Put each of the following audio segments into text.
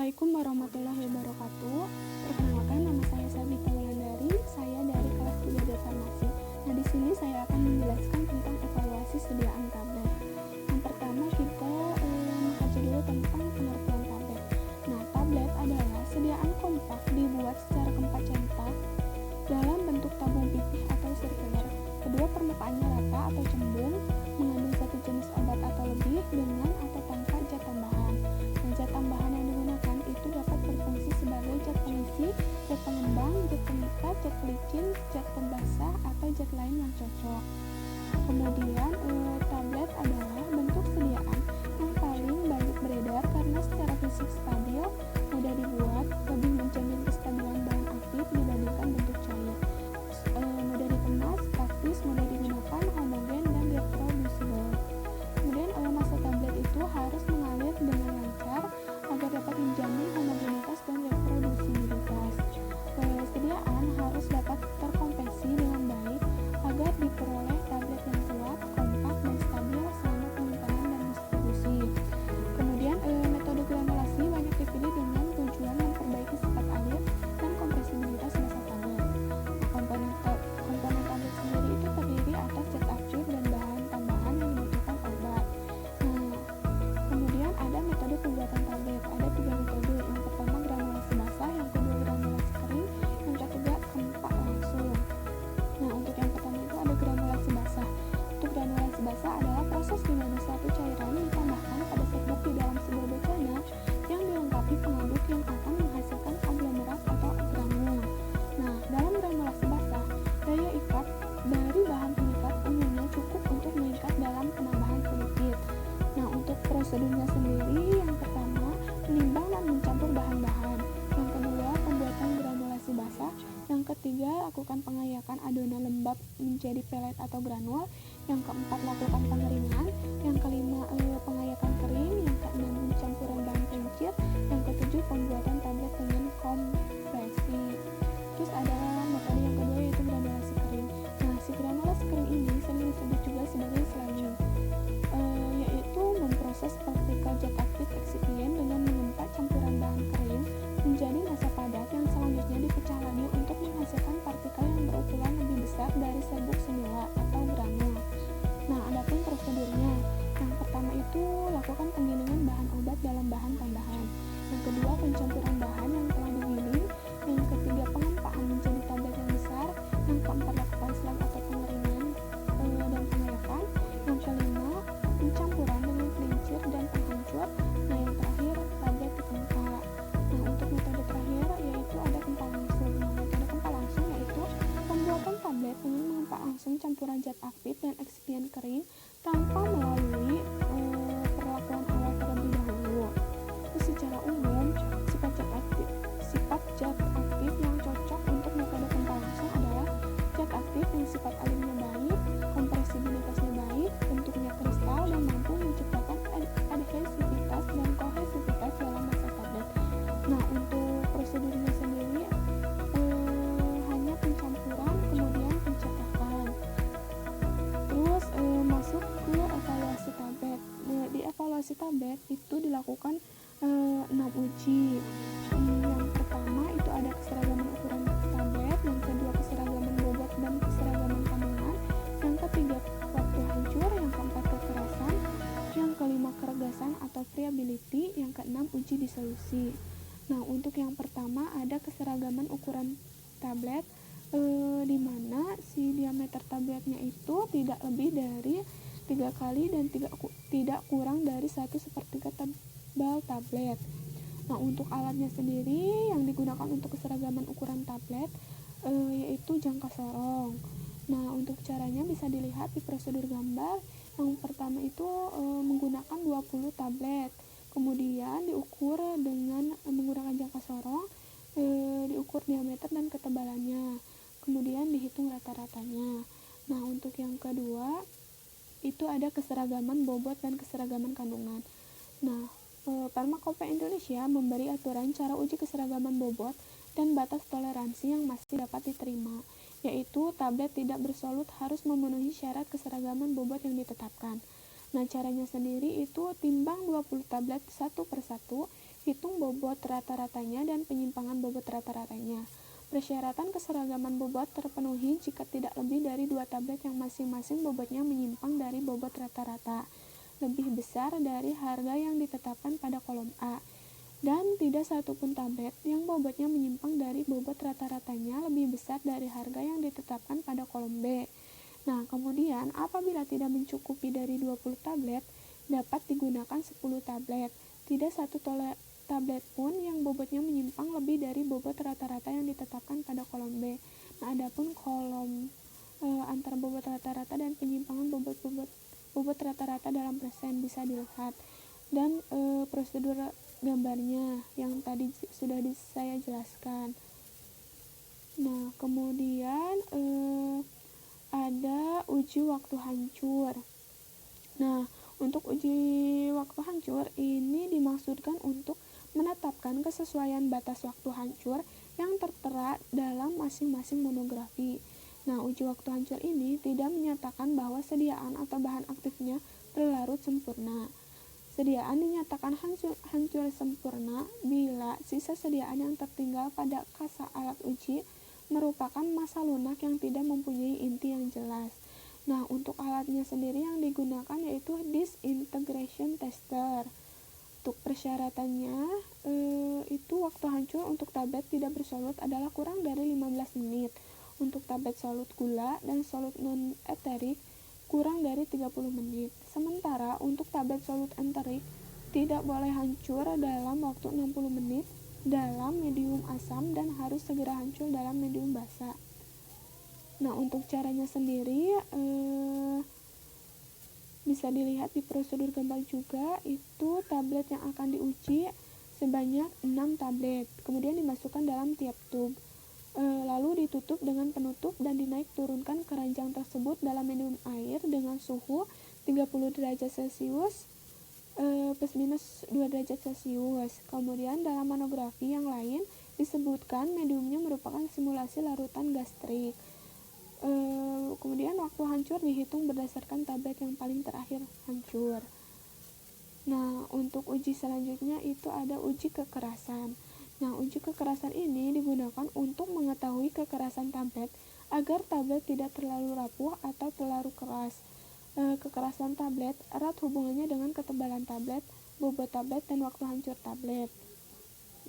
Assalamualaikum warahmatullahi wabarakatuh. Perkenalkan, nama saya Sabita Wulandari. Saya dari kelas 3 Farmasi. Nah, di sini saya akan menjelaskan tentang evaluasi sediaan tablet. Yang pertama kita mengkaji dulu tentang pengertian tablet. Nah, tablet adalah sediaan kompak dibuat secara keempat centang dalam bentuk tabung pipih atau sirkuler. Kedua, permukaannya rata atau cembung, mengandung satu jenis obat atau lebih dengan atau tanpa zat tambahan. Nah, zat tambahan yang digunakan itu dapat berfungsi sebagai zat pengisi, zat pengembang, zat pengikat, zat pelicin, zat pembasah, atau zat lain yang cocok. Kemudian, tablet adalah bentuk sediaan yang paling banyak beredar karena secara fisik stabil, mudah dibuat, lebih menjamin kestabilan bahan aktif dibandingkan bentuk cair. Mudah dikemas, praktis, mudah digunakan, homogen, dan reproducible. Kemudian masa tablet itu harus mengalir dengan lancar agar dapat menjamin homogenitas dan reproduksibilitas. Sediaan harus dapat terkompresi dengan baik agar diperoleh tablet yang kuat, kompak, dan stabil selama penyimpanan dan distribusi. Kemudian metode granulasi banyak dipilih dengan tujuan memperbaiki sifat alir dan kompresibilitas massa tablet. Komponen tablet sendiri itu terdiri atas zat aktif dan bahan tambahan yang dibutuhkan obat. Kemudian ada metode pembuatan tablet. Ada 3 metode. Yang pertama granulasi basah, yang kedua granulasi kering, yang ketiga kempak langsung. Nah, untuk yang pertama itu ada granulasi basah. Untuk granulasi basah adalah proses di mana suatu cairan ditambahkan pada serbuk di dalam sebuah bejana yang dilengkapi pengaduk yang akan menghasilkan aglomerat atau granul. Nah, dalam granulasi basah, daya ikat dari bahan pengikat umumnya cukup untuk mengikat dalam penambahan sedikit. Nah, untuk prosedurnya sendiri, yang pertama, menimbang dan mencampur bahan-bahan. Yang kedua, pembuatan granulasi basah. Yang ketiga, lakukan pengayakan adonan lembab menjadi pelet atau granul. Yang keempat, lakukan pengeringan. Yang kelima, pengayakan kering. Yang keenam, pencampuran bahan pencir. Yang ketujuh, pembuatan tablet dengan kompresi. Terus ada metode yang kedua, yaitu granulasi kering. Nah, si granulasi kering ini sering disebut juga sebagai slurry, yaitu memproses partikel zat aktif eksipien dengan mengempat campuran bahan kering menjadi massa padat yang selanjutnya dipecah lagi untuk menghasilkan partikel yang berukuran lebih besar dari serbuk semula atau granul. Nah, adapun prosedurnya, yang pertama itu lakukan penggilingan bahan obat dalam bahan tambahan. Yang kedua, pencampuran bahan yang telah digiling. Yang ketiga, pengempaan menjadi tablet yang besar. Yang keempat, lakukan slag atau pengeringan dan pengayakan. Yang kelima, pencampuran dengan pelincir dan penghancur. Nah, yang terakhir, tablet dikempak. Nah, untuk metode terakhir yaitu ada kempak langsung. Nah, metode kempak langsung yaitu pembuatan tablet dengan mengempak langsung campuran zat aktif dan eksipien kering tanpa melalui perlakuan awal terlebih dahulu. Terus secara umum, sifat zat aktif yang cocok untuk metode kempak langsung adalah zat aktif yang sifat alirnya baik, kompresibilitasnya baik, bentuknya kristal, dan mampu menciptakan adhesivitas dan kohesivitas dalam massa tablet. Nah, untuk prosedurnya sendiri hanya pencampuran, kemudian pencetakan. Terus masuk ke evaluasi tablet. Di evaluasi tablet itu dilakukan 6 uji. Yang pertama itu ada keseragaman ukuran tablet, yang kedua keseragaman bobot dan keseragaman kandungan, yang ketiga waktu hancur, yang keempat kekerasan, yang kelima keregasan atau friability, yang keenam uji disolusi. Nah, untuk yang pertama ada keseragaman ukuran tablet, di mana si diameter tabletnya itu tidak lebih dari 3 kali dan tidak kurang dari 1/3 tebal tablet. Nah, untuk alatnya sendiri yang digunakan untuk keseragaman ukuran tablet yaitu jangka sorong. Nah, untuk caranya bisa dilihat di prosedur gambar. Yang pertama itu menggunakan 20 tablet. Kemudian diukur dengan menggunakan jangka sorong, diukur diameter dan ketebalannya. Kemudian dihitung rata-ratanya. Nah, untuk yang kedua itu ada keseragaman bobot dan keseragaman kandungan. Nah, Farmakopeia Indonesia memberi aturan cara uji keseragaman bobot dan batas toleransi yang masih dapat diterima, yaitu tablet tidak bersolut harus memenuhi syarat keseragaman bobot yang ditetapkan. Nah, caranya sendiri itu timbang 20 tablet satu persatu, hitung bobot rata-ratanya dan penyimpangan bobot rata-ratanya. Persyaratan keseragaman bobot terpenuhi jika tidak lebih dari 2 tablet yang masing-masing bobotnya menyimpang dari bobot rata-rata lebih besar dari harga yang ditetapkan pada kolom A, dan tidak satupun tablet yang bobotnya menyimpang dari bobot rata-ratanya lebih besar dari harga yang ditetapkan pada kolom B. Nah, kemudian apabila tidak mencukupi dari 20 tablet, dapat digunakan 10 tablet. Tidak satu tablet pun yang bobotnya menyimpang lebih dari bobot rata-rata yang ditetapkan pada kolom B. Nah, adapun kolom antara bobot rata-rata dan penyimpangan bobot rata-rata dalam persen bisa dilihat, dan prosedur gambarnya yang tadi sudah saya jelaskan. Nah, kemudian ada uji waktu hancur. Nah, untuk uji waktu hancur ini dimaksudkan untuk menetapkan kesesuaian batas waktu hancur yang tertera dalam masing-masing monografi. Nah, uji waktu hancur ini tidak menyatakan bahwa sediaan atau bahan aktifnya berlarut sempurna. Sediaan dinyatakan hancur sempurna bila sisa sediaan yang tertinggal pada kasa alat uji merupakan massa lunak yang tidak mempunyai inti yang jelas. Nah, untuk alatnya sendiri yang digunakan yaitu disintegration tester. Untuk persyaratannya itu waktu hancur untuk tablet tidak bersolut adalah kurang dari 15 menit. Untuk tablet solut gula dan solut non-eterik kurang dari 30 menit. Sementara untuk tablet solut enterik tidak boleh hancur dalam waktu 60 menit dalam medium asam dan harus segera hancur dalam medium basah. Nah, untuk caranya sendiri bisa dilihat di prosedur gambar juga. Itu tablet yang akan diuji sebanyak 6 tablet, kemudian dimasukkan dalam tiap tub, lalu ditutup dengan penutup dan dinaik turunkan keranjang tersebut dalam medium air dengan suhu 30 derajat Celcius plus minus 2 derajat Celcius. Kemudian dalam monografi yang lain disebutkan mediumnya merupakan simulasi larutan gastrik. Kemudian waktu hancur dihitung berdasarkan tablet yang paling terakhir hancur. Nah, untuk uji selanjutnya itu ada uji kekerasan. Nah, uji kekerasan ini digunakan untuk mengetahui kekerasan tablet agar tablet tidak terlalu rapuh atau terlalu keras. Kekerasan tablet erat hubungannya dengan ketebalan tablet, bobot tablet, dan waktu hancur tablet.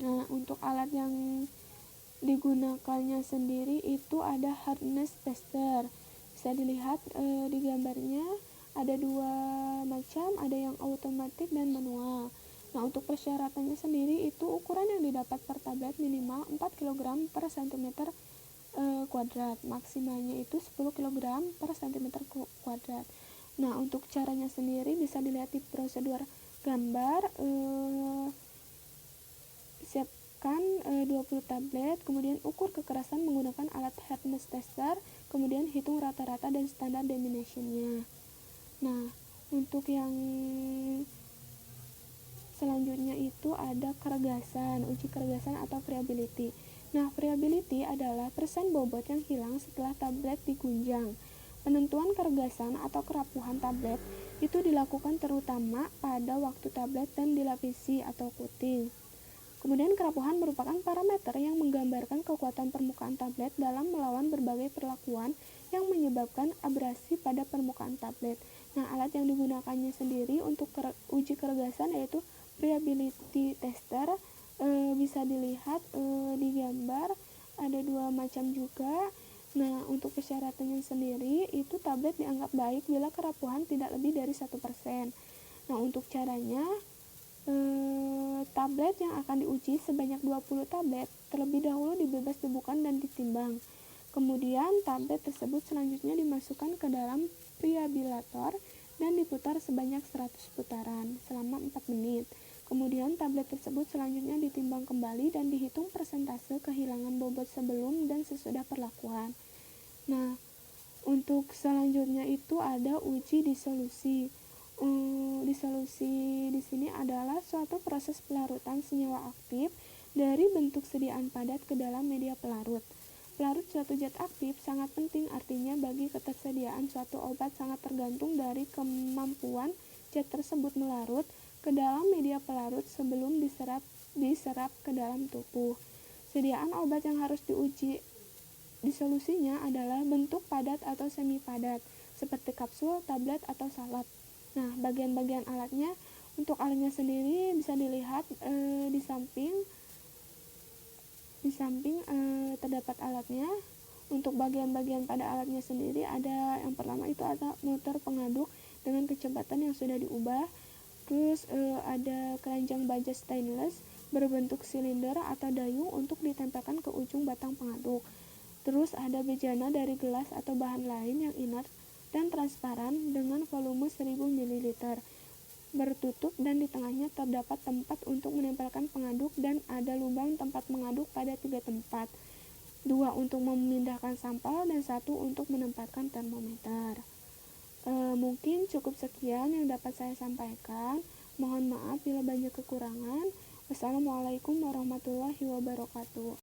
Nah, untuk alat yang digunakannya sendiri itu ada hardness tester. Bisa dilihat di gambarnya ada 2 macam, ada yang otomatis dan manual. Nah, untuk persyaratannya sendiri itu ukuran yang didapat per tablet minimal 4 kg per cm kuadrat, maksimalnya itu 10 kg per cm kuadrat. Nah, untuk caranya sendiri bisa dilihat di prosedur gambar. Siapkan 20 tablet, kemudian ukur kekerasan menggunakan alat hardness tester, kemudian hitung rata-rata dan standar deviation-nya. Nah, untuk yang selanjutnya itu ada keregasan, uji keregasan atau variability. Nah, variability adalah persen bobot yang hilang setelah tablet digunjang. Penentuan keregasan atau kerapuhan tablet itu dilakukan terutama pada waktu tablet dan dilapisi atau coating. Kemudian kerapuhan merupakan parameter yang menggambarkan kekuatan permukaan tablet dalam melawan berbagai perlakuan yang menyebabkan abrasi pada permukaan tablet. Nah, alat yang digunakannya sendiri untuk uji keregasan yaitu variability tester. Bisa dilihat di gambar ada 2 macam juga. Nah, untuk persyaratannya sendiri itu tablet dianggap baik bila kerapuhan tidak lebih dari 1%. Nah, untuk caranya tablet yang akan diuji sebanyak 20 tablet terlebih dahulu dibebas tebukan dan ditimbang. Kemudian tablet tersebut selanjutnya dimasukkan ke dalam preabilator dan diputar sebanyak 100 putaran selama 4 menit. Kemudian tablet tersebut selanjutnya ditimbang kembali dan dihitung persentase kehilangan bobot sebelum dan sesudah perlakuan. Nah, untuk selanjutnya itu ada uji disolusi. Disolusi di sini adalah suatu proses pelarutan senyawa aktif dari bentuk sediaan padat ke dalam media pelarut. Pelarut suatu zat aktif sangat penting, artinya bagi ketersediaan suatu obat sangat tergantung dari kemampuan zat tersebut melarut ke dalam media pelarut sebelum diserap diserap ke dalam tubuh. Sediaan obat yang harus diuji disolusinya adalah bentuk padat atau semi padat, seperti kapsul, tablet, atau salep. Nah, bagian-bagian alatnya, untuk alatnya sendiri bisa dilihat di samping terdapat alatnya. Untuk bagian-bagian pada alatnya sendiri ada, yang pertama itu ada motor pengaduk dengan kecepatan yang sudah diubah. Terus ada keranjang baja stainless berbentuk silinder atau dayung untuk ditempelkan ke ujung batang pengaduk. Terus ada bejana dari gelas atau bahan lain yang inert dan transparan dengan volume 1000 ml bertutup, dan di tengahnya terdapat tempat untuk menempelkan pengaduk dan ada lubang tempat mengaduk pada 3 tempat. 2 untuk memindahkan sampel dan 1 untuk menempatkan termometer. Mungkin cukup sekian yang dapat saya sampaikan. Mohon maaf bila banyak kekurangan. Wassalamualaikum warahmatullahi wabarakatuh.